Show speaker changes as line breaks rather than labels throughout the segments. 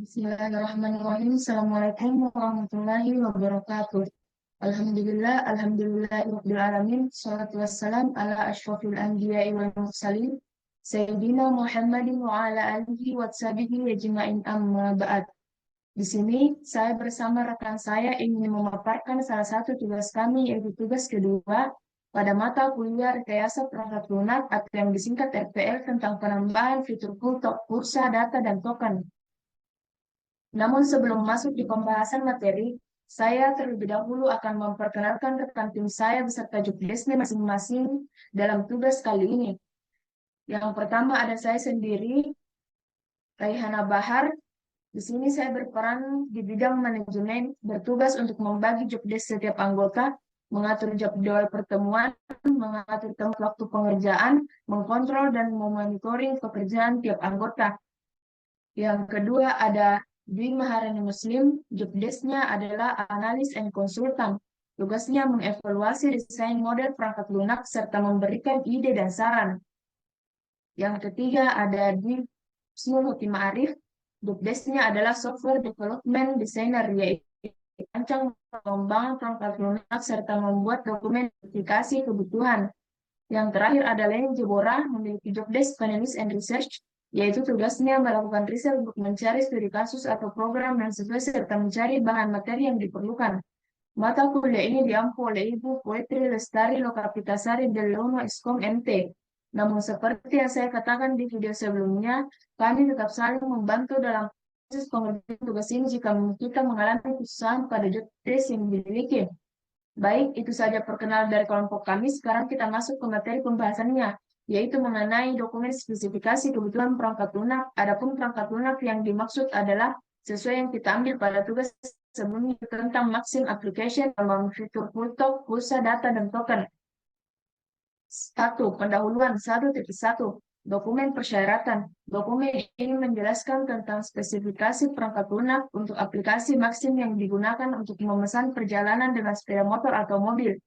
Bismillahirrahmanirrahim. Assalamualaikum warahmatullahi wabarakatuh. Alhamdulillah, alamin. Salatu wassalam ala asyrafil anbiya'i wal mursalin. Sayyidina Muhammadin wa ala alihi wa sahbihi ajma'in amma ba'd. Di sini saya bersama rekan saya ingin memaparkan salah satu tugas kami, yaitu tugas kedua pada mata kuliah Rekayasa Perangkat Lunak atau yang disingkat RPL tentang penambahan fitur pulsa, data, dan token. Namun sebelum masuk di pembahasan materi, saya terlebih dahulu akan memperkenalkan rekan tim saya beserta jobdesknya masing-masing dalam tugas kali ini. Yang pertama ada saya sendiri, Raihana Bahar. Di sini saya berperan di bidang manajemen, bertugas untuk membagi jobdesk setiap anggota, mengatur jadwal pertemuan, mengatur tempat waktu pengerjaan, mengkontrol dan memonitoring pekerjaan tiap anggota. Yang kedua ada Dwi Maharani Muslim, jobdesknya adalah analis and konsultan. Tugasnya mengevaluasi desain model perangkat lunak serta memberikan ide dan saran. Yang ketiga ada Dwi Muti Ma'arif, jobdesknya adalah software development designer, yaitu merancang pengembangan perangkat lunak serta membuat dokumen aplikasi kebutuhan. Yang terakhir adalah Jebora, memiliki jobdesk analysis and research, yaitu tugasnya melakukan riset untuk mencari studi kasus atau program yang sesuai serta mencari bahan materi yang diperlukan. Mata kuliah ini diampu oleh Ibu Poetri Lestari Lokapitasari del Lono Eskom MT. Namun seperti yang saya katakan di video sebelumnya, kami tetap saling membantu dalam proses pengerjaan tugas ini jika kita mengalami kesusahan pada job desk yang dimiliki. Baik, itu saja perkenalan dari kelompok kami. Sekarang kita masuk ke materi pembahasannya, yaitu mengenai dokumen spesifikasi kebutuhan perangkat lunak. Adapun perangkat lunak yang dimaksud adalah sesuai yang kita ambil pada tugas sebelumnya tentang Maxim Application, fitur Pultok, pulsa, data, dan token. 1. Pendahuluan 1.1. Dokumen persyaratan. Dokumen ini menjelaskan tentang spesifikasi perangkat lunak untuk aplikasi Maxim yang digunakan untuk memesan perjalanan dengan sepeda motor atau mobil,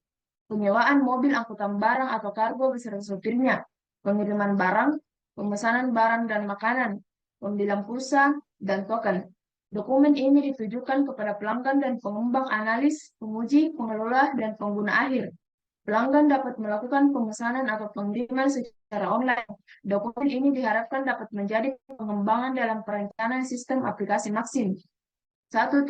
penyewaan mobil angkutan barang atau kargo beserta sopirnya, pengiriman barang, pemesanan barang dan makanan, pembelian pulsa, dan token. Dokumen ini ditujukan kepada pelanggan dan pengembang, analis, penguji, pengelola, dan pengguna akhir. Pelanggan dapat melakukan pemesanan atau pengiriman secara online. Dokumen ini diharapkan dapat menjadi pengembangan dalam perencanaan sistem aplikasi Maxim. 1.2.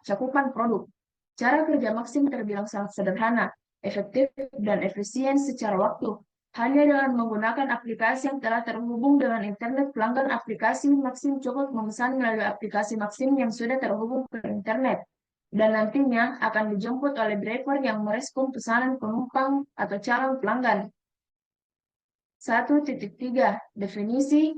Cakupan produk. Cara kerja Maxim terbilang sangat sederhana, efektif, dan efisien secara waktu. Hanya dengan menggunakan aplikasi yang telah terhubung dengan internet, pelanggan aplikasi Maxim cukup memesan melalui aplikasi Maxim yang sudah terhubung ke internet, dan nantinya akan dijemput oleh driver yang merespon pesanan penumpang atau calon pelanggan. 1.3. Definisi,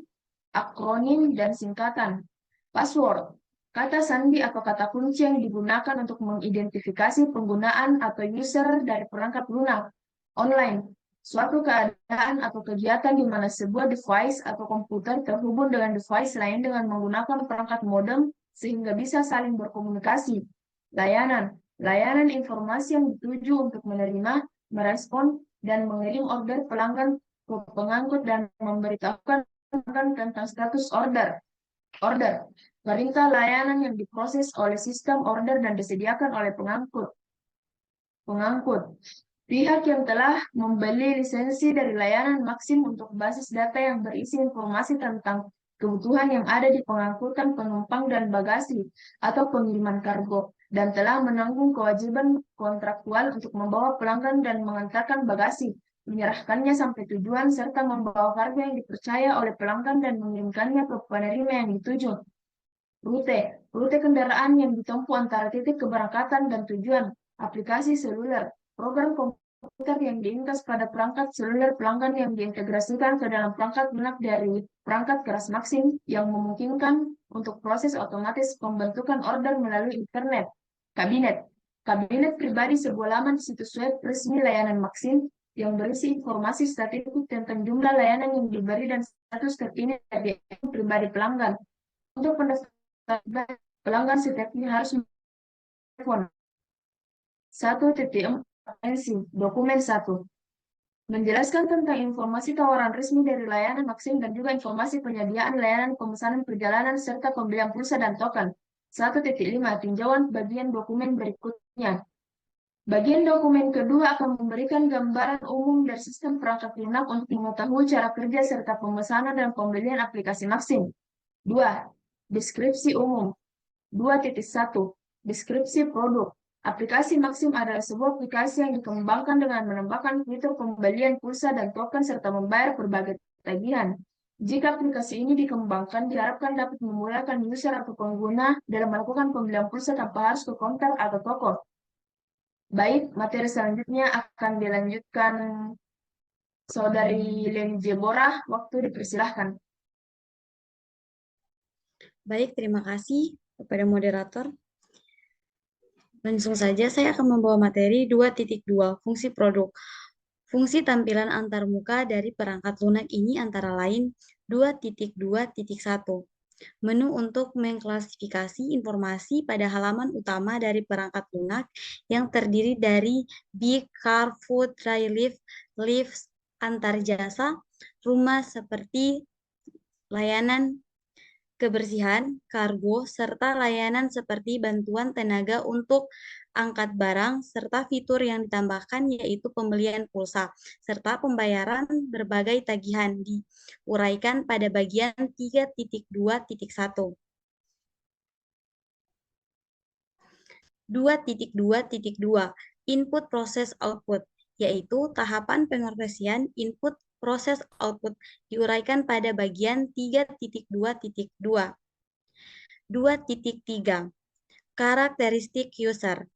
akronim, dan singkatan. Password. Kata sandi atau kata kunci yang digunakan untuk mengidentifikasi penggunaan atau user dari perangkat lunak. Online. Suatu keadaan atau kegiatan di mana sebuah device atau komputer terhubung dengan device lain dengan menggunakan perangkat modem sehingga bisa saling berkomunikasi. Layanan. Layanan informasi yang dituju untuk menerima, merespon, dan mengirim order pelanggan ke pengangkut dan memberitahukan pelanggan tentang status order. Order. Perintah layanan yang diproses oleh sistem order dan disediakan oleh pengangkut. Pengangkut. Pihak yang telah membeli lisensi dari layanan Maxim untuk basis data yang berisi informasi tentang kebutuhan yang ada di pengangkutan penumpang dan bagasi atau pengiriman kargo, dan telah menanggung kewajiban kontraktual untuk membawa pelanggan dan mengantarkan bagasi, menyerahkannya sampai tujuan, serta membawa kargo yang dipercaya oleh pelanggan dan mengirimkannya ke penerima yang dituju. Rute. Rute kendaraan yang ditempuh antara titik keberangkatan dan tujuan. Aplikasi seluler. Program komputer yang diintas pada perangkat seluler pelanggan yang diintegrasikan ke dalam perangkat lunak dari perangkat keras Maxim yang memungkinkan untuk proses otomatis pembentukan order melalui internet. Kabinet. Kabinet pribadi sebuah laman situs web resmi layanan Maxim yang berisi informasi statistik tentang jumlah layanan yang diberi dan status terkini dari pribadi pelanggan. Untuk pendaftaran pelanggan setidaknya harus telepon. 1.4. Dokumen 1. Menjelaskan tentang informasi tawaran resmi dari layanan Maxim dan juga informasi penyediaan layanan pemesanan perjalanan serta pembelian pulsa dan token. 1.5 Tinjauan bagian dokumen berikutnya. Bagian dokumen kedua akan memberikan gambaran umum dari sistem perangkat lunak untuk mengetahui cara kerja serta pemesanan dan pembelian aplikasi Maxim. 2. Deskripsi umum. 2.1 Deskripsi produk. Aplikasi Maxim adalah sebuah aplikasi yang dikembangkan dengan menambahkan fitur pembelian pulsa dan token serta membayar berbagai tagihan. Jika aplikasi ini dikembangkan, diharapkan dapat memudahkan user atau pengguna dalam melakukan pembelian pulsa tanpa harus ke counter atau toko. Baik, materi selanjutnya akan dilanjutkan Saudari Leni Jebora. Waktu dipersilahkan.
Baik, terima kasih kepada moderator. Langsung saja saya akan membawa materi 2.2 fungsi produk. Fungsi tampilan antarmuka dari perangkat lunak ini antara lain 2.2.1. Menu untuk mengklasifikasi informasi pada halaman utama dari perangkat lunak yang terdiri dari big, car, food, dry lift, lifts, antar jasa, rumah seperti layanan kebersihan, kargo, serta layanan seperti bantuan tenaga untuk angkat barang, serta fitur yang ditambahkan yaitu pembelian pulsa, serta pembayaran berbagai tagihan diuraikan pada bagian 3.2.1. 2.2.2 Input Proses Output, yaitu tahapan pengoperasian input proses output diuraikan pada bagian 3.2.2. 2.3 Karakteristik user.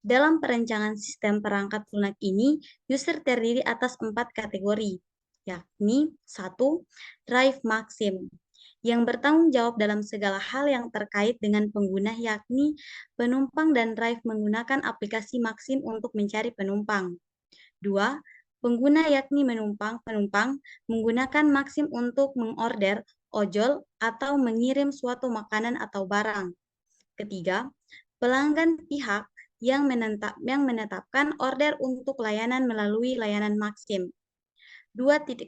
Dalam perencangan sistem perangkat lunak ini, user terdiri atas 4 kategori, yakni 1. Drive Maxim, yang bertanggung jawab dalam segala hal yang terkait dengan pengguna, yakni penumpang dan drive menggunakan aplikasi Maxim untuk mencari penumpang. 2. Pengguna yakni penumpang menggunakan Maxim untuk mengorder, ojol, atau mengirim suatu makanan atau barang. Ketiga, pelanggan pihak yang menetapkan order untuk layanan melalui layanan Maxim. 2.4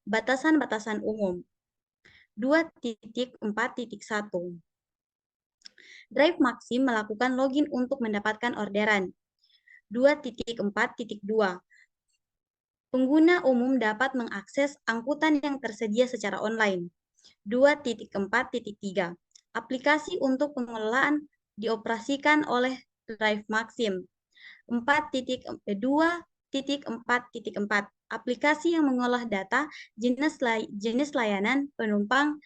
Batasan-batasan umum. 2.4.1 Drive Maxim melakukan login untuk mendapatkan orderan. 2.4.2 Pengguna umum dapat mengakses angkutan yang tersedia secara online. 2.4.3 Aplikasi untuk pengelolaan dioperasikan oleh Drive Maxim. 4.2.4.4 Aplikasi yang mengolah data jenis layanan penumpang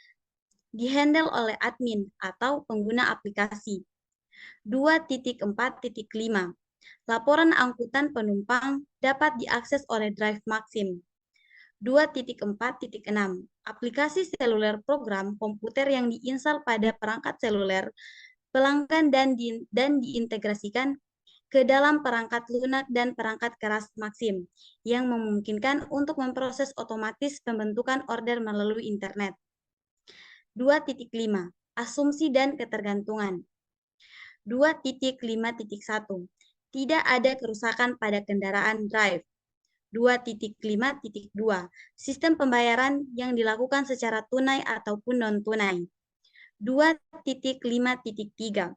dihandle oleh admin atau pengguna aplikasi. 2.4.5 Laporan angkutan penumpang dapat diakses oleh Drive Maxim. 2.4.6 Aplikasi seluler program komputer yang diinstal pada perangkat seluler pelanggan dan diintegrasikan ke dalam perangkat lunak dan perangkat keras Maxim yang memungkinkan untuk memproses otomatis pembentukan order melalui internet. 2.5 Asumsi dan ketergantungan. 2.5.1 Tidak ada kerusakan pada kendaraan Drive. 2.5.2 Sistem pembayaran yang dilakukan secara tunai ataupun non-tunai. 2.5.3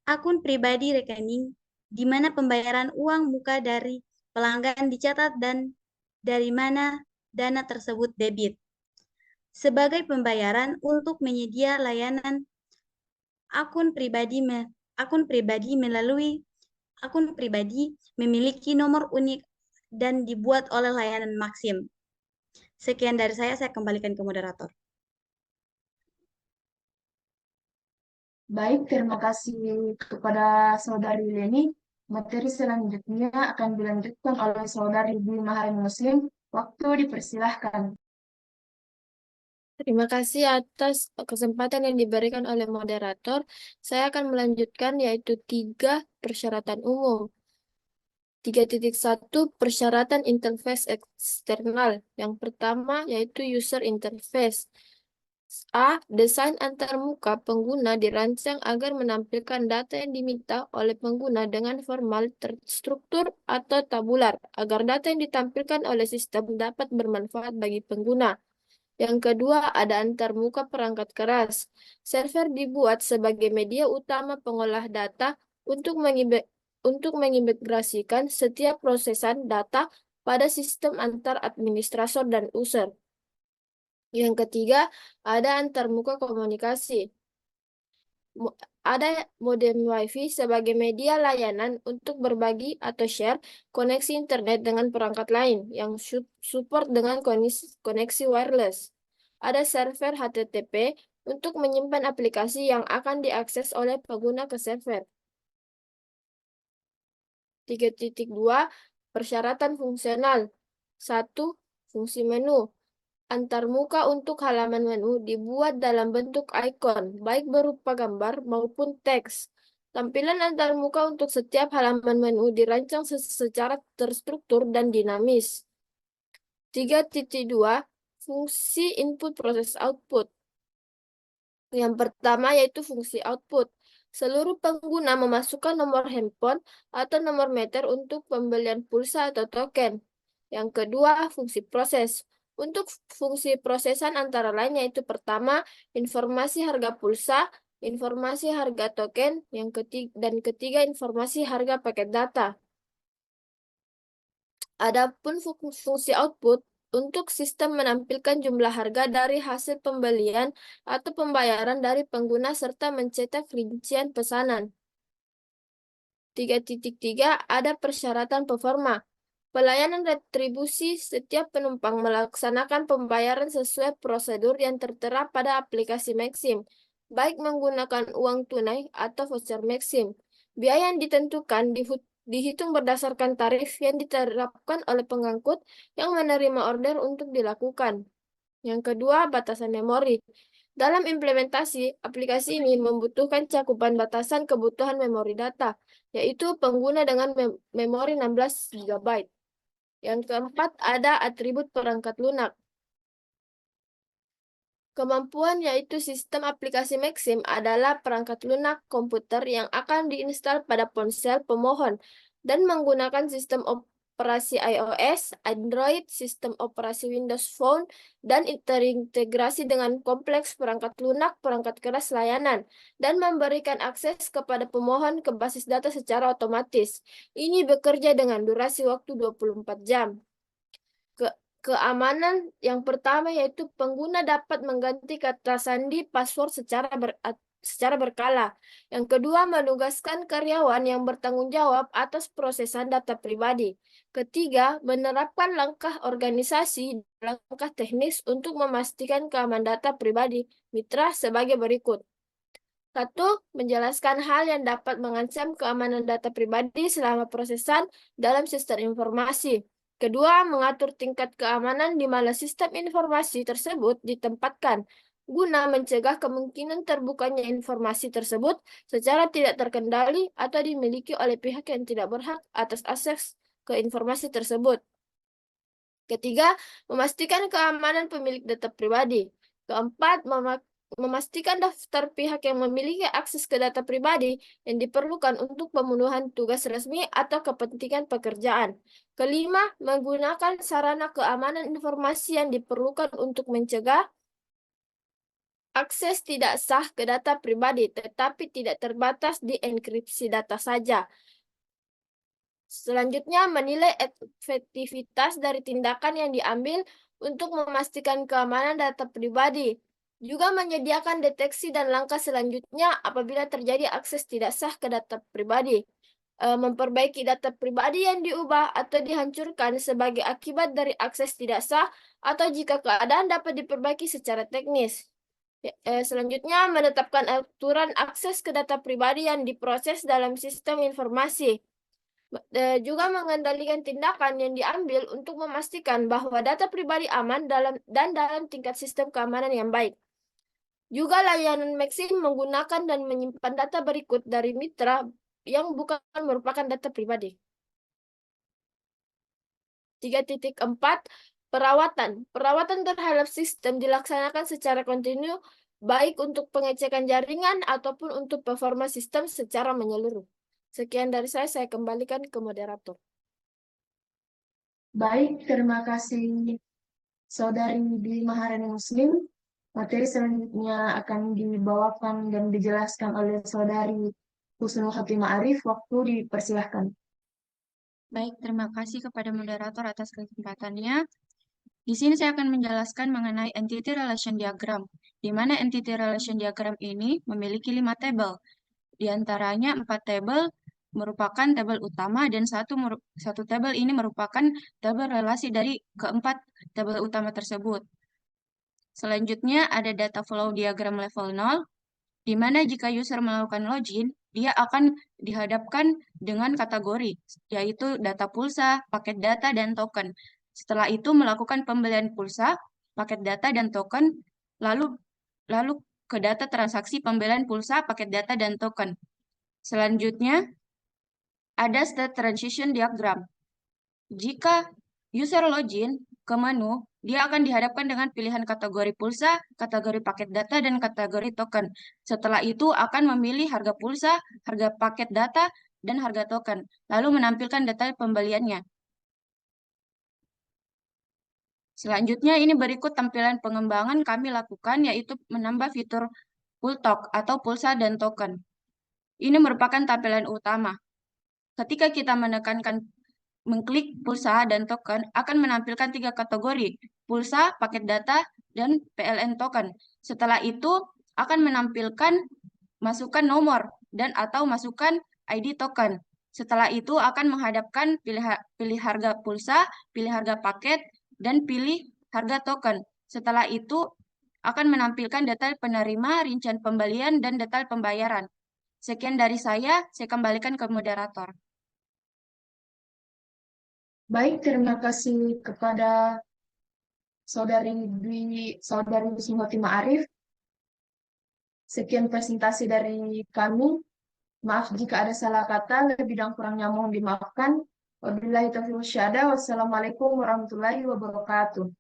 Akun pribadi rekening, di mana pembayaran uang muka dari pelanggan dicatat dan dari mana dana tersebut debit. Sebagai pembayaran untuk menyedia layanan akun pribadi memiliki nomor unik dan dibuat oleh layanan Maxim. Sekian dari saya kembalikan ke moderator.
Baik, terima kasih kepada Saudari Leni. Materi selanjutnya akan dilanjutkan oleh Saudari Dwi Maharin Muslim. Waktu dipersilahkan.
Terima kasih atas kesempatan yang diberikan oleh moderator. Saya akan melanjutkan yaitu 3 persyaratan umum. 3.1 Persyaratan interface eksternal. Yang pertama yaitu user interface. A. Desain antarmuka pengguna dirancang agar menampilkan data yang diminta oleh pengguna dengan formal, terstruktur, atau tabular, agar data yang ditampilkan oleh sistem dapat bermanfaat bagi pengguna. Yang kedua, ada antarmuka perangkat keras. Server dibuat sebagai media utama pengolah data untuk mengintegrasikan setiap prosesan data pada sistem antar administrator dan user. Yang ketiga, ada antarmuka komunikasi. Ada modem WiFi sebagai media layanan untuk berbagi atau share koneksi internet dengan perangkat lain yang support dengan koneksi wireless. Ada server HTTP untuk menyimpan aplikasi yang akan diakses oleh pengguna ke server. 3.2 Persyaratan fungsional. 1. Fungsi menu. Antarmuka untuk halaman menu dibuat dalam bentuk ikon, baik berupa gambar maupun teks. Tampilan antarmuka untuk setiap halaman menu dirancang secara terstruktur dan dinamis. 3.2 Fungsi input proses output. Yang pertama yaitu fungsi output. Seluruh pengguna memasukkan nomor handphone atau nomor meter untuk pembelian pulsa atau token. Yang kedua, fungsi proses. Untuk fungsi prosesan antara lain yaitu pertama, informasi harga pulsa, informasi harga token, dan ketiga, informasi harga paket data. Adapun fungsi output, untuk sistem menampilkan jumlah harga dari hasil pembelian atau pembayaran dari pengguna serta mencetak rincian pesanan. 3.3 Ada persyaratan performa. Pelayanan retribusi setiap penumpang melaksanakan pembayaran sesuai prosedur yang tertera pada aplikasi Maxim, baik menggunakan uang tunai atau voucher Maxim. Biaya yang ditentukan dihitung berdasarkan tarif yang diterapkan oleh pengangkut yang menerima order untuk dilakukan. Yang kedua, batasan memori. Dalam implementasi, aplikasi ini membutuhkan cakupan batasan kebutuhan memori data, yaitu pengguna dengan memori 16 GB. Yang keempat, ada atribut perangkat lunak. Kemampuan yaitu sistem aplikasi Maxim adalah perangkat lunak komputer yang akan diinstal pada ponsel pemohon dan menggunakan sistem operasi iOS, Android, sistem operasi Windows Phone, dan terintegrasi dengan kompleks perangkat lunak perangkat keras layanan, dan memberikan akses kepada pemohon ke basis data secara otomatis. Ini bekerja dengan durasi waktu 24 jam. Keamanan yang pertama yaitu pengguna dapat mengganti kata sandi password secara berkala. Yang kedua, menugaskan karyawan yang bertanggung jawab atas prosesan data pribadi. Ketiga, menerapkan langkah organisasi dan langkah teknis untuk memastikan keamanan data pribadi mitra sebagai berikut. 1. Menjelaskan hal yang dapat mengancam keamanan data pribadi selama prosesan dalam sistem informasi. Kedua, mengatur tingkat keamanan di mana sistem informasi tersebut ditempatkan, guna mencegah kemungkinan terbukanya informasi tersebut secara tidak terkendali atau dimiliki oleh pihak yang tidak berhak atas akses ke informasi tersebut. Ketiga, memastikan keamanan pemilik data pribadi. Keempat, memastikan daftar pihak yang memiliki akses ke data pribadi yang diperlukan untuk pemenuhan tugas resmi atau kepentingan pekerjaan. Kelima, menggunakan sarana keamanan informasi yang diperlukan untuk mencegah akses tidak sah ke data pribadi, tetapi tidak terbatas di enkripsi data saja. Selanjutnya, menilai efektivitas dari tindakan yang diambil untuk memastikan keamanan data pribadi. Juga menyediakan deteksi dan langkah selanjutnya apabila terjadi akses tidak sah ke data pribadi. Memperbaiki data pribadi yang diubah atau dihancurkan sebagai akibat dari akses tidak sah atau jika keadaan dapat diperbaiki secara teknis. Selanjutnya, menetapkan aturan akses ke data pribadi yang diproses dalam sistem informasi. Juga mengendalikan tindakan yang diambil untuk memastikan bahwa data pribadi aman dalam tingkat sistem keamanan yang baik. Juga layanan Maxim menggunakan dan menyimpan data berikut dari mitra yang bukan merupakan data pribadi. 3.4 Perawatan. Perawatan terhadap sistem dilaksanakan secara kontinu, baik untuk pengecekan jaringan ataupun untuk performa sistem secara menyeluruh. Sekian dari saya kembalikan ke moderator.
Baik, terima kasih Saudari Dwi Maharani Muslim. Materi selanjutnya akan dibawakan dan dijelaskan oleh Saudari Husnul Khotimah Arif. Waktu dipersilahkan.
Baik, terima kasih kepada moderator atas kesempatannya. Di sini saya akan menjelaskan mengenai entity relation diagram, di mana entity relation diagram ini memiliki 5 tabel. Di antaranya 4 tabel merupakan tabel utama dan satu tabel ini merupakan tabel relasi dari keempat tabel utama tersebut. Selanjutnya ada data flow diagram level 0, di mana jika user melakukan login, dia akan dihadapkan dengan kategori, yaitu data pulsa, paket data, dan token. Setelah itu melakukan pembelian pulsa, paket data, dan token, lalu ke data transaksi pembelian pulsa, paket data, dan token. Selanjutnya, ada state transition diagram. Jika user login ke menu, dia akan dihadapkan dengan pilihan kategori pulsa, kategori paket data, dan kategori token. Setelah itu akan memilih harga pulsa, harga paket data, dan harga token, lalu menampilkan detail pembeliannya. Selanjutnya ini berikut tampilan pengembangan kami lakukan, yaitu menambah fitur full talk atau pulsa dan token. Ini merupakan tampilan utama. Ketika kita mengklik pulsa dan token, akan menampilkan 3 kategori, pulsa, paket data, dan PLN token. Setelah itu akan menampilkan masukkan nomor dan atau masukkan ID token. Setelah itu akan menghadapkan pilih harga pulsa, pilih harga paket, dan pilih harga token. Setelah itu akan menampilkan detail penerima, rincian pembelian, dan detail pembayaran. Sekian dari saya kembalikan ke moderator.
Baik, terima kasih kepada Saudari Husnul Khotimah Arif. Sekian presentasi dari kami. Maaf jika ada salah kata, lebih dan kurangnya mohon dimaafkan. Wabillahi taufiq wal hidayah. Wassalamualaikum warahmatullahi wabarakatuh.